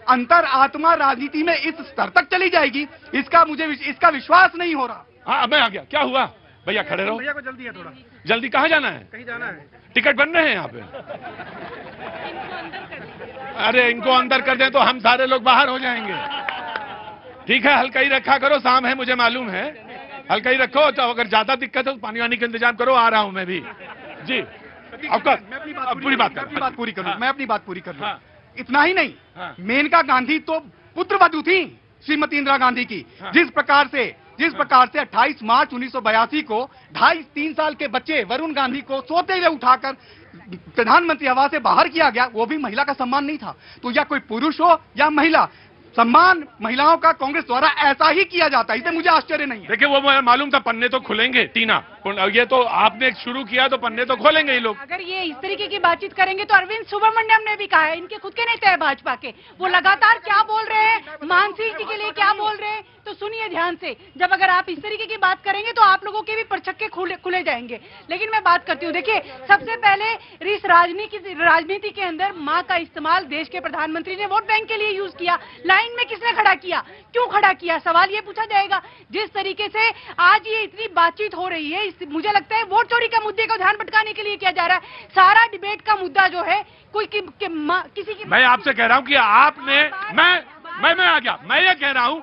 अंतर आत्मा राजनीति में इस स्तर तक चली जाएगी, इसका विश्वास नहीं हो रहा। हाँ, मैं आ गया। क्या हुआ भैया? खड़े रहो। भैया को जल्दी है, थोड़ा जल्दी। कहाँ जाना है? कहीं जाना है। टिकट बन रहे हैं यहाँ पे? अरे इनको अंदर कर दें तो हम सारे लोग बाहर हो जाएंगे। ठीक है, हल्का ही रखा करो, शाम है मुझे मालूम है, हल्का ही रखो। तो अगर ज्यादा दिक्कत है तो पानी वानी का इंतजाम करो, आ रहा हूं मैं भी। जी आपका पूरी बात करूं। मैं अपनी बात पूरी कर लूं। इतना ही नहीं, मेनका गांधी तो पुत्रवधू थी श्रीमती इंदिरा गांधी की। जिस प्रकार से 28 मार्च 1982 को 2.5-3 साल के बच्चे वरुण गांधी को सोते हुए उठाकर प्रधानमंत्री हवा से बाहर किया गया, वो भी महिला का सम्मान नहीं था। तो या कोई पुरुष हो या महिला, सम्मान महिलाओं का कांग्रेस द्वारा ऐसा ही किया जाता है, इसमें मुझे आश्चर्य नहीं है। देखिए वो मालूम था, पन्ने तो खुलेंगे टीना, ये तो आपने शुरू किया तो पन्ने तो खोलेंगे ही लोग। अगर ये इस तरीके की बातचीत करेंगे तो अरविंद सुब्रमण्यम ने भी कहा है, इनके खुद के नेता है भाजपा के, वो लगातार क्या बोल रहे हैं, मानसिंह जी के लिए क्या बोल रहे हैं, तो सुनिए ध्यान से। जब अगर आप इस तरीके की बात करेंगे तो आप लोगों के भी परछक्के खुले जाएंगे। लेकिन मैं बात करती हूँ, देखिए सबसे पहले इस राजनीति के अंदर माँ का इस्तेमाल देश के प्रधानमंत्री ने वोट बैंक के लिए यूज किया। लाइन में किसने खड़ा किया, क्यों खड़ा किया, सवाल ये पूछा जाएगा। जिस तरीके से आज ये इतनी बातचीत हो रही है, मुझे लगता है वोट चोरी का मुद्दे को ध्यान भटकाने के लिए किया जा रहा है। सारा डिबेट का मुद्दा जो है कोई किसी की, मैं आपसे कह रहा हूं कि आपने मैं आ गया। मैं ये कह रहा हूं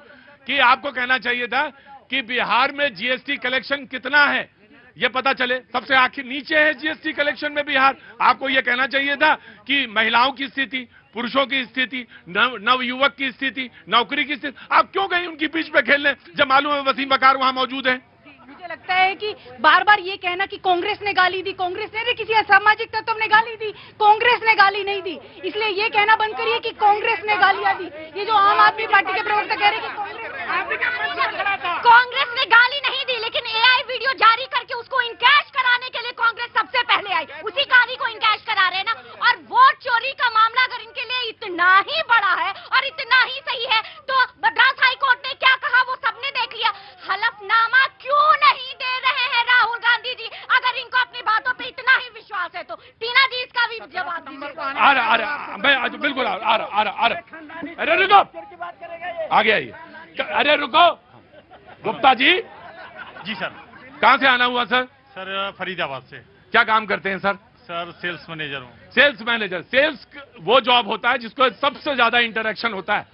कि आपको कहना चाहिए था कि बिहार में जीएसटी कलेक्शन कितना है ये पता चले। सबसे आखिर नीचे है जीएसटी कलेक्शन में बिहार। आपको ये कहना चाहिए था कि महिलाओं की स्थिति, पुरुषों की स्थिति, नवयुवक की स्थिति, नौकरी की स्थिति, आप क्यों गए उनकी बीच में खेलने जब मालूम है वसीम बकार वहां मौजूद है। मुझे लगता है कि बार बार ये कहना कि कांग्रेस ने गाली दी, कांग्रेस ने किसी असामाजिक तत्व ने गाली दी, कांग्रेस ने गाली नहीं दी, इसलिए ये कहना बंद करिए कि कांग्रेस ने गालियां दी। ये जो आम आदमी पार्टी के प्रवक्ता कह रहे हैं कि कांग्रेस ने गाली नहीं दी, लेकिन एआई वीडियो जारी करके उसको इनकैश कराने के लिए कांग्रेस सबसे पहले आई, उसी गाली को इनकैश करा रहे हैं ना। और वोट चोरी का मामला अगर इनके लिए इतना ही बड़ा है और इतना ही सही है तो मद्रास हाई कोर्ट ने क्या कहा वो सबने देख लिया। हलफनामा क्यों नहीं दे रहे हैं राहुल गांधी जी, अगर इनको अपनी बातों पे इतना ही विश्वास है तो। टीना जी इसका भी जवाब दीजिए। मैं बिल्कुल आ रहा। अरे रुको, आ गया ये। अरे रुको, गुप्ता जी। जी सर। कहाँ से आना हुआ सर? सर फरीदाबाद से। क्या काम करते हैं सर? सर सेल्स मैनेजर हूँ। Sales manager. सेल्स वो जॉब होता है जिसको सबसे ज्यादा इंटरेक्शन होता है,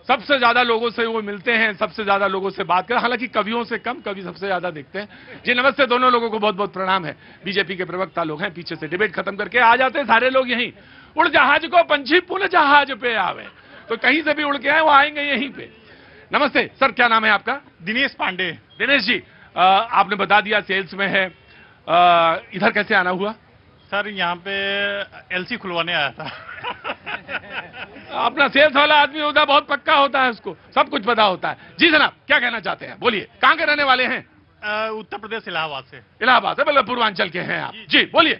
सबसे ज्यादा लोगों से वो मिलते हैं, सबसे ज्यादा लोगों से बात करें। हालांकि कवियों से कम, कवि सबसे ज्यादा देखते हैं। जी नमस्ते, दोनों लोगों को बहुत बहुत प्रणाम है। बीजेपी के प्रवक्ता लोग हैं, पीछे से डिबेट खत्म करके आ जाते हैं सारे लोग यहीं। उड़ जहाज को पंछी पुनः जहाज पे आवे, तो कहीं से भी उड़ के आए वो आएंगे यहीं पे। नमस्ते सर, क्या नाम है आपका? दिनेश पांडे। दिनेश जी, आपने बता दिया सेल्स में है, इधर कैसे आना हुआ? सर यहाँ पे एलसी खुलवाने आया था। अपना सेल्स वाला आदमी होता है, बहुत पक्का होता है, उसको सब कुछ पता होता है। जी जनाब, क्या कहना चाहते हैं, बोलिए। कहाँ के रहने वाले हैं? उत्तर प्रदेश, इलाहाबाद से। इलाहाबाद से, मतलब पूर्वांचल के हैं आप। जी बोलिए।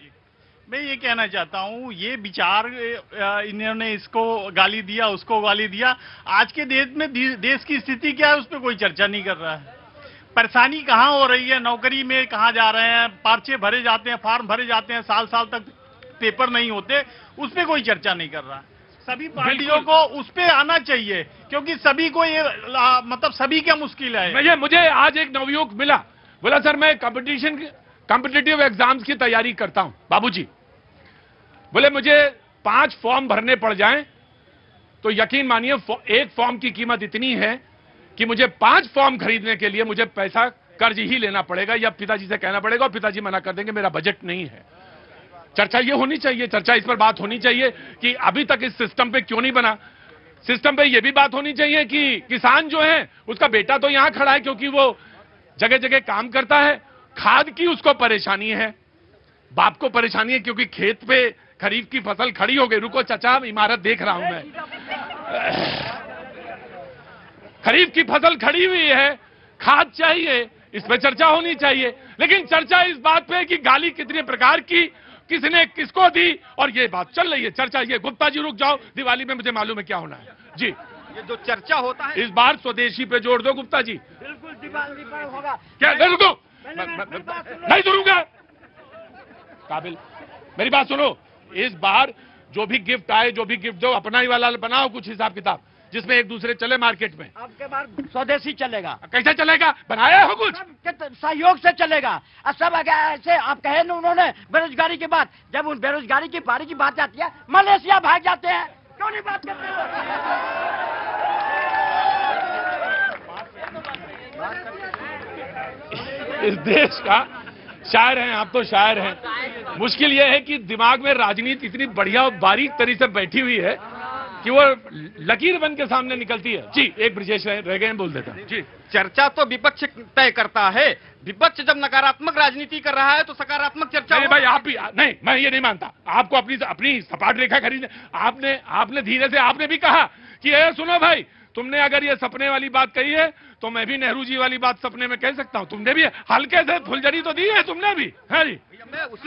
मैं ये कहना चाहता हूँ, ये विचार इन्होंने इसको गाली दिया, उसको गाली दिया। आज के देश में देश की स्थिति क्या है उस पर कोई चर्चा नहीं कर रहा है। परेशानी कहाँ हो रही है, नौकरी में कहाँ जा रहे हैं, पर्चे भरे जाते हैं, फॉर्म भरे जाते हैं, साल साल तक पेपर नहीं होते, उस पर कोई चर्चा नहीं कर रहा। सभी पार्टियों को उस पे आना चाहिए, क्योंकि सभी को ये मतलब सभी क्या मुश्किल है। मुझे आज एक नवयुवक मिला, बोला सर मैं कॉम्पिटिटिव एग्जाम्स की तैयारी करता हूं बाबूजी। बोले मुझे 5 फॉर्म भरने पड़ जाएं तो यकीन मानिए एक फॉर्म की कीमत इतनी है कि मुझे 5 फॉर्म खरीदने के लिए मुझे पैसा कर्ज ही लेना पड़ेगा या पिताजी से कहना पड़ेगा, और पिताजी मना कर देंगे, मेरा बजट नहीं है। चर्चा ये होनी चाहिए, चर्चा इस पर बात होनी चाहिए कि अभी तक इस सिस्टम पे क्यों नहीं बना। सिस्टम पे ये भी बात होनी चाहिए कि किसान जो है उसका बेटा तो यहां खड़ा है क्योंकि वो जगह जगह काम करता है, खाद की उसको परेशानी है, बाप को परेशानी है क्योंकि खेत पे खरीफ की फसल खड़ी हो गई। रुको चाचा, इमारत देख रहा हूं मैं। खरीफ की फसल खड़ी हुई है, खाद चाहिए, इस पे चर्चा होनी चाहिए। लेकिन चर्चा इस बात पे कि गाली कितने प्रकार की, किसने किसको दी, और ये बात चल रही है चर्चा। ये गुप्ता जी रुक जाओ, दिवाली में मुझे मालूम है क्या होना है। जी ये जो चर्चा होता है इस बार स्वदेशी पे जोड़ दो गुप्ता जी। बिल्कुल दिवाली पर होगा। क्या रुको, नहीं सुनूंगा। काबिल, मेरी बात सुनो। इस बार जो भी गिफ्ट आए, जो भी गिफ्ट दो, अपना ही वाला बनाओ कुछ हिसाब किताब, जिसमें एक दूसरे चले मार्केट में। आपके बार स्वदेशी चलेगा, कैसे चलेगा? बनाया हो कुछ? सहयोग से चलेगा। और सब अगर ऐसे आप कहे ना, उन्होंने बेरोजगारी की बात, जब उन बेरोजगारी की बारी की बात आती है, मलेशिया भाग जाते हैं। क्यों नहीं बात करते हो? इस देश का शायर हैं आप, तो शायर हैं। मुश्किल यह है कि दिमाग में राजनीति इतनी बढ़िया बारीक तरीके से बैठी हुई है कि वो लकीर बन के सामने निकलती है। जी, एक ब्रिजेश रह गए हैं, बोल देता हूं। जी, चर्चा तो विपक्ष तय करता है। विपक्ष जब नकारात्मक राजनीति कर रहा है तो सकारात्मक चर्चा। नहीं भाई, आप भी नहीं, मैं ये नहीं मानता। आपको अपनी सपाट रेखा खरीदने, आपने धीरे से आपने भी कहा कि सुनो भाई, तुमने अगर ये सपने वाली बात कही है तो मैं भी नेहरू जी वाली बात सपने में कह सकता हूं। तुमने भी हल्के से फुलझड़ी तो दी है, तुमने भी। हाँ जी, मैं उस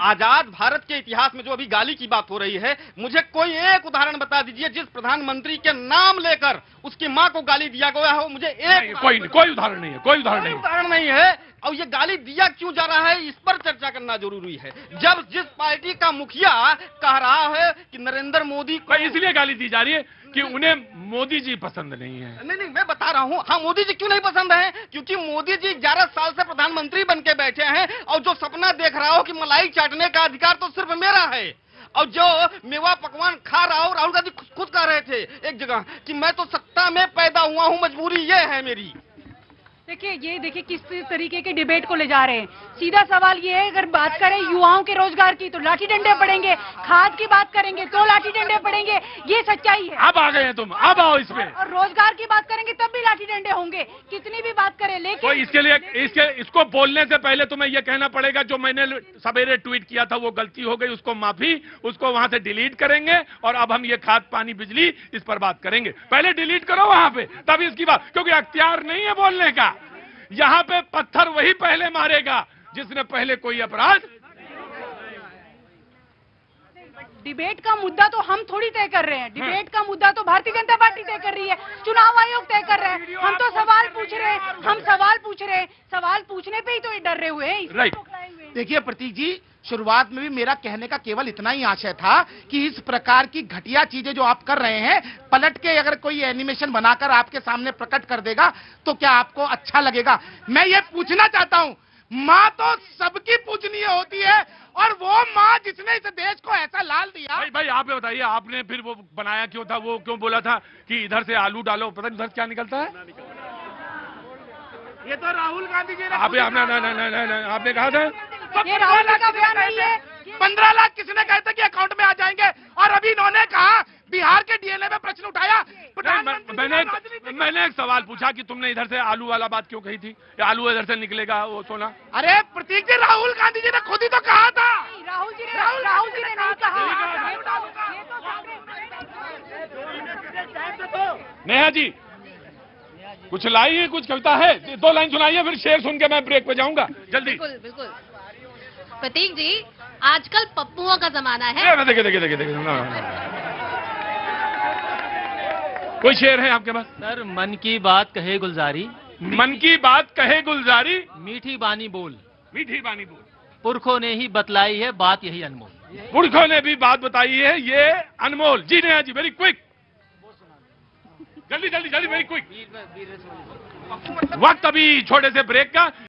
आजाद भारत के इतिहास में जो अभी गाली की बात हो रही है, मुझे कोई एक उदाहरण बता दीजिए जिस प्रधानमंत्री के नाम लेकर उसकी मां को गाली दिया गया हो। मुझे एक कोई उदाहरण नहीं है, कोई उदाहरण नहीं है। और ये गाली दिया क्यों जा रहा है, इस पर चर्चा करना जरूरी है। जब जिस पार्टी का मुखिया कह रहा है कि नरेंद्र मोदी को, इसलिए गाली दी जा रही है कि उन्हें मोदी जी पसंद नहीं है। नहीं, मैं बता रहा हूँ। हाँ, मोदी जी क्यों नहीं पसंद है? क्योंकि मोदी जी 11 साल से प्रधानमंत्री बन के बैठे हैं और जो सपना देख रहा हो कि मलाई चाटने का अधिकार तो सिर्फ मेरा है, और जो मेवा पकवान खा रहा हो, राहुल गांधी खुद कह रहे थे एक जगह कि मैं तो सत्ता में पैदा हुआ हूँ, मजबूरी ये है मेरी। देखिए किस तरीके के डिबेट को ले जा रहे हैं। सीधा सवाल ये है, अगर बात करें युवाओं के रोजगार की तो लाठी डंडे पड़ेंगे, खाद की बात करेंगे तो लाठी डंडे पड़ेंगे, ये सच्चाई है। अब आ गए हैं तुम, अब आओ इसमें। और रोजगार की बात करेंगे तब भी लाठी डंडे होंगे, कितनी भी बात करें। लेकिन तो इसके लिए इसको बोलने से पहले तुम्हें यह कहना पड़ेगा जो मैंने सवेरे ट्वीट किया था वो गलती हो गई, उसको माफी, उसको वहां से डिलीट करेंगे और अब हम ये खाद पानी बिजली इस पर बात करेंगे। पहले डिलीट करो वहां पे, तब इसकी बात, क्योंकि अख्तियार नहीं है बोलने का। यहां पे पत्थर वही पहले मारेगा जिसने पहले कोई अपराध। डिबेट का मुद्दा तो हम थोड़ी तय कर रहे हैं, डिबेट का मुद्दा तो भारतीय जनता पार्टी तय कर रही है, चुनाव आयोग तय कर रहा है। हम तो सवाल पूछ रहे हैं, सवाल पूछने पे ही तो डर रहे हुए हैं। राइट। देखिए प्रतीक जी, शुरुआत में भी मेरा कहने का केवल इतना ही आशय था कि इस प्रकार की घटिया चीजें जो आप कर रहे हैं, पलट के अगर कोई एनिमेशन बनाकर आपके सामने प्रकट कर देगा तो क्या आपको अच्छा लगेगा? मैं ये पूछना चाहता हूं, माँ तो सबकी पूजनीय होती है और वो माँ जिसने इस देश को ऐसा लाल दिया। भाई आप ये बताइए, आपने फिर वो बनाया क्यों था? वो क्यों बोला था कि इधर से आलू डालो, पता नहीं उधर क्या निकलता है? ये तो राहुल गांधी जी ने आपने कहा था ये राहुल का बयान नहीं है। 15 लाख किसने कहे थे कि अकाउंट में आ जाएंगे, और अभी इन्होंने कहा बिहार के डीएनए में प्रश्न उठाया। मैंने एक सवाल पूछा कि तुमने इधर से आलू वाला बात क्यों कही थी, आलू इधर से निकलेगा वो सोना। अरे प्रतीक जी, राहुल गांधी जी ने खुद ही तो कहा था। राहुल जी ने नहीं कहा। नेहा जी कुछ लाई है, कुछ कविता है, 2 लाइन सुनाइए, फिर शेर सुन के मैं ब्रेक पे जाऊंगा जल्दी। बिल्कुल। प्रतीक जी, आजकल पप्पुओं का जमाना है। देखिए कोई शेर है आपके पास? सर, मन की बात कहे गुलजारी, मन की बात कहे गुलजारी, मीठी बानी बोल, मीठी बानी बोल, पुरखों ने ही बतलाई है बात यही अनमोल। पुरखों ने भी बात बताई है ये अनमोल। जी नेहा जी, वेरी क्विक, जल्दी वेरी क्विक। वक्त अभी छोटे से ब्रेक का।